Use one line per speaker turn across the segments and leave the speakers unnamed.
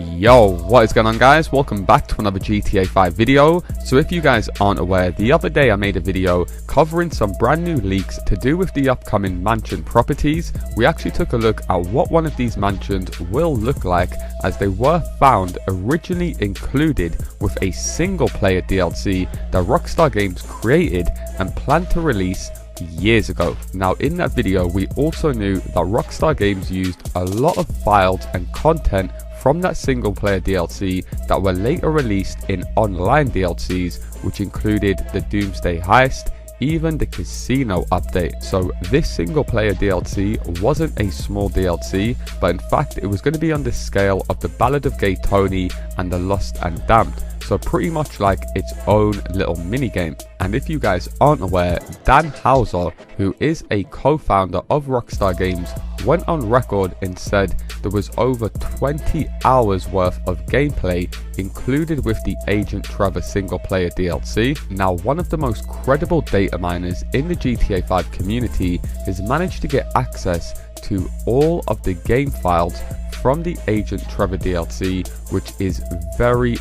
Yo, what is going on guys? Welcome back to another GTA 5 video. So if you guys aren't aware, the other day I made a video covering some brand new leaks to do with the upcoming mansion properties. We actually took a look at what one of these mansions will look like, as they were found originally included with a single player DLC that Rockstar Games created and planned to release years ago. Now in that video we also knew that Rockstar Games used a lot of files and content from that single player DLC that were later released in online DLCs, which included the Doomsday Heist, even the casino update. So this single player DLC wasn't a small DLC, but in fact it was going to be on the scale of the Ballad of Gay Tony and the Lost and Damned. So pretty much like its own little mini game. And if you guys aren't aware, Dan Houser, who is a co-founder of Rockstar Games, went on record and said there was over 20 hours worth of gameplay included with the Agent Trevor single player DLC. Now one of the most credible data miners in the GTA 5 community has managed to get access to all of the game files from the Agent Trevor DLC, which is very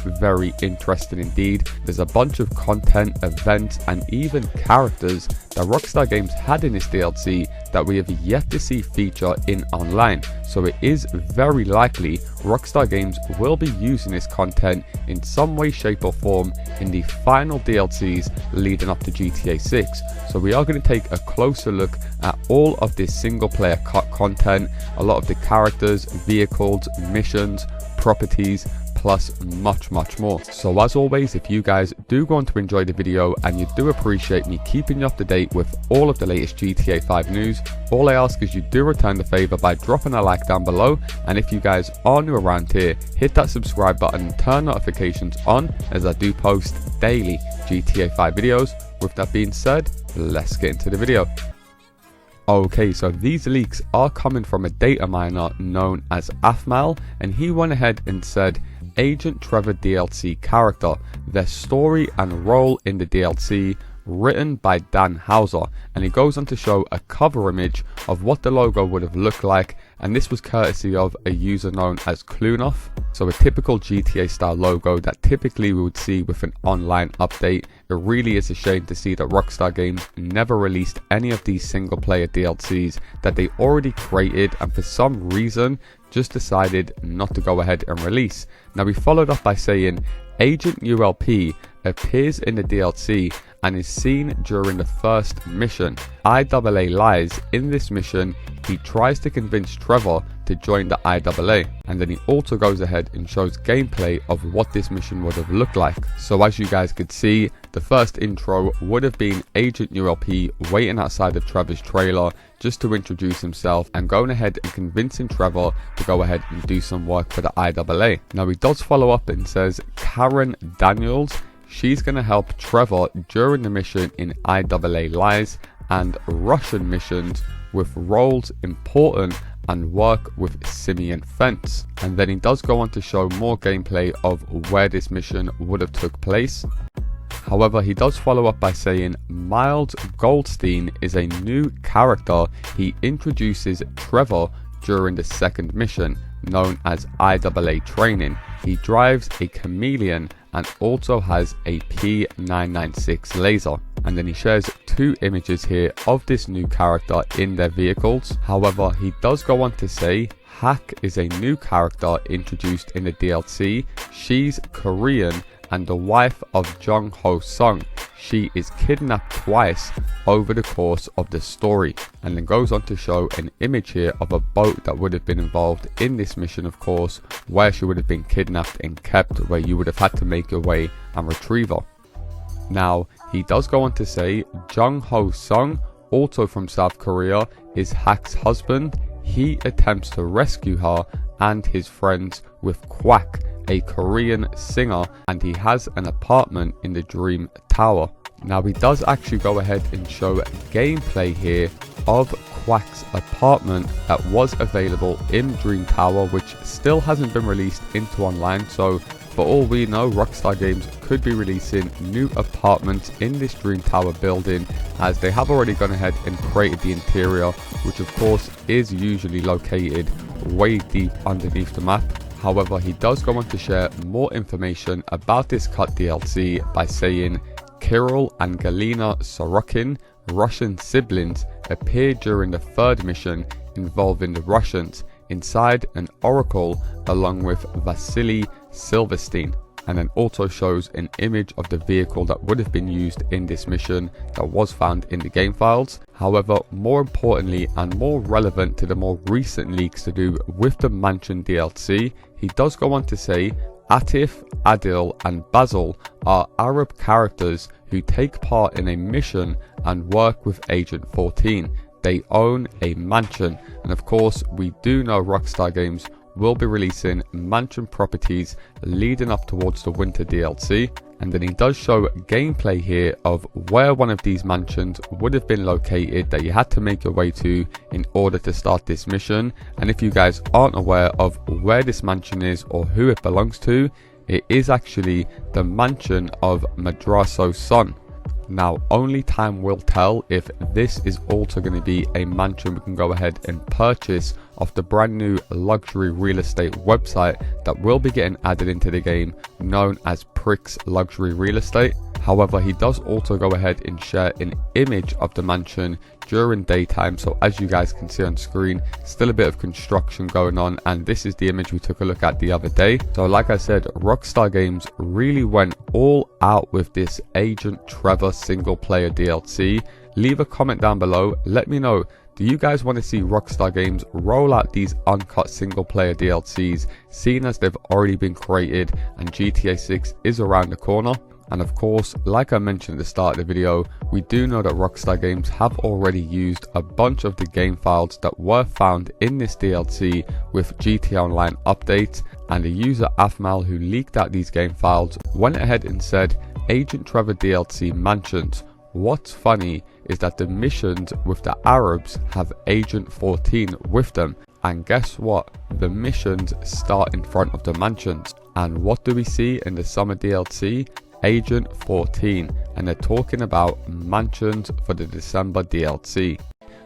interesting indeed. There's a bunch of content, events and even characters that Rockstar Games had in this DLC that we have yet to see feature in online. So it is very likely Rockstar Games will be using this content in some way, shape or form in the final DLCs leading up to GTA 6. So we are going to take a closer look at all of this single player content, a lot of the characters, vehicles, missions, properties, plus much more. So as always, if you guys do want to enjoy the video and you do appreciate me keeping you up to date with all of the latest GTA 5 news, all I ask is you do return the favor by dropping a like down below, and if you guys are new around here, hit that subscribe button and turn notifications on, as I do post daily GTA 5 videos. With that being said, let's get into the video. Okay, so these leaks are coming from a data miner known as Afmal, and he went ahead and said Agent Trevor DLC character, their story and role in the DLC, written by Dan Houser, and he goes on to show a cover image of what the logo would have looked like, and this was courtesy of a user known as Clunoff. So a typical GTA style logo that typically we would see with an online update. It really is a shame to see that Rockstar Games never released any of these single player DLCs that they already created and for some reason just decided not to go ahead and release. Now we followed up by saying Agent ULP appears in the DLC and is seen during the first mission. IAA lies. In this mission, he tries to convince Trevor to join the IAA, and then he also goes ahead and shows gameplay of what this mission would have looked like. So as you guys could see, the first intro would have been Agent ULP waiting outside of Trevor's trailer just to introduce himself and going ahead and convincing Trevor to go ahead and do some work for the IAA. Now he does follow up and says Karen Daniels, she's going to help Trevor during the mission in IAA Lies and Russian missions with roles important and work with Simeon Fence. And then he does go on to show more gameplay of where this mission would have took place. However, he does follow up by saying Miles Goldstein is a new character he introduces Trevor during the second mission, known as IAA Training. He drives a chameleon and also has a P996 laser. And then he shares two images here of this new character in their vehicles. However, he does go on to say Hack is a new character introduced in the DLC. She's Korean and the wife of Jung Ho Sung. She is kidnapped twice over the course of the story, and then goes on to show an image here of a boat that would have been involved in this mission, of course, where she would have been kidnapped and kept, where you would have had to make your way and retrieve her. Now he does go on to say Jung Ho Sung, also from South Korea, is Hack's husband. He attempts to rescue her and his friends with Quack, a Korean singer, and he has an apartment in the Dream Tower. Now he does actually go ahead and show gameplay here of Quack's apartment that was available in Dream Tower, which still hasn't been released into online. So for all we know, Rockstar Games could be releasing new apartments in this Dream Tower building, as they have already gone ahead and created the interior, which of course is usually located way deep underneath the map. However, he does go on to share more information about this cut DLC by saying Kirill and Galina Sorokin, Russian siblings, appeared during the third mission involving the Russians inside an oracle along with Vasily Silverstein, and then also shows an image of the vehicle that would have been used in this mission that was found in the game files. However, more importantly and more relevant to the more recent leaks to do with the Mansion DLC, he does go on to say Atif, Adil and Basil are Arab characters who take part in a mission and work with Agent 14. They own a mansion, and of course we do know Rockstar Games will be releasing mansion properties leading up towards the winter DLC. And then he does show gameplay here of where one of these mansions would have been located that you had to make your way to in order to start this mission. And if you guys aren't aware of where this mansion is or who it belongs to, it is actually the mansion of Madraso's son. Now, only time will tell if this is also going to be a mansion we can go ahead and purchase off the brand new luxury real estate website that will be getting added into the game, known as Pricks Luxury Real Estate. However, he does also go ahead and share an image of the mansion during daytime, so as you guys can see on screen, still a bit of construction going on, and this is the image we took a look at the other day. So like I said, Rockstar Games really went all out with this Agent Trevor single player DLC. Leave a comment down below, let me know, do you guys want to see Rockstar Games roll out these uncut single player DLCs, seeing as they've already been created and GTA 6 is around the corner? And of course, like I mentioned at the start of the video, we do know that Rockstar Games have already used a bunch of the game files that were found in this DLC with GTA Online updates, and the user Afmal, who leaked out these game files, went ahead and said Agent Trevor DLC mansions. What's funny is that the missions with the Arabs have Agent 14 with them, and guess what? The missions start in front of the mansions. And what do we see in the summer DLC? Agent 14, and they're talking about mansions for the December DLC.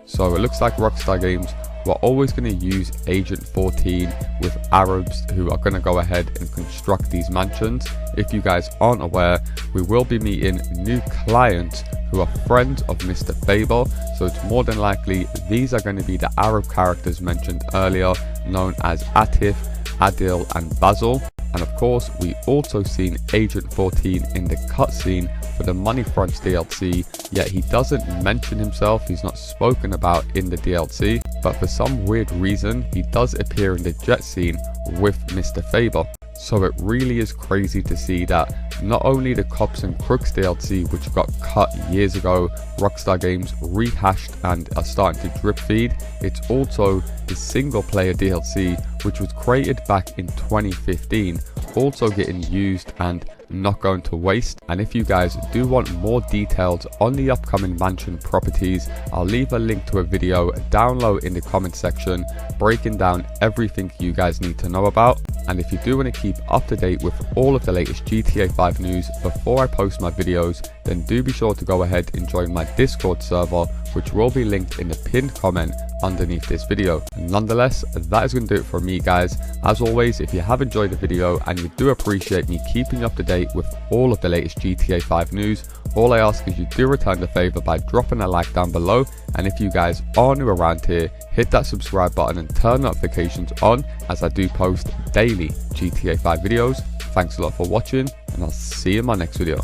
So it looks like Rockstar Games were always going to use Agent 14 with Arabs who are going to go ahead and construct these mansions. If you guys aren't aware, we will be meeting new clients who are friends of Mr. Faber, so it's more than likely these are going to be the Arab characters mentioned earlier, known as Atif, Adil and Basil. And of course, we also seen Agent 14 in the cutscene for the Money Fronts DLC, yet he doesn't mention himself, he's not spoken about in the DLC, but for some weird reason, he does appear in the jet scene with Mr. Faber. So it really is crazy to see that not only the Cops and Crooks DLC, which got cut years ago, Rockstar Games rehashed and are starting to drip feed, it's also the single player DLC, which was created back in 2015, also getting used and not going to waste. And if you guys do want more details on the upcoming mansion properties, I'll leave a link to a video down low in the comment section breaking down everything you guys need to know about. And if you do want to keep up to date with all of the latest GTA 5 news before I post my videos, then do be sure to go ahead and join my Discord server, which will be linked in the pinned comment underneath this video. Nonetheless, that is going to do it for me, guys. As always, if you have enjoyed the video and you do appreciate me keeping you up to date with all of the latest GTA 5 news, all I ask is you do return the favor by dropping a like down below, and if you guys are new around here, hit that subscribe button and turn notifications on, as I do post daily GTA 5 videos. Thanks a lot for watching, and I'll see you in my next video.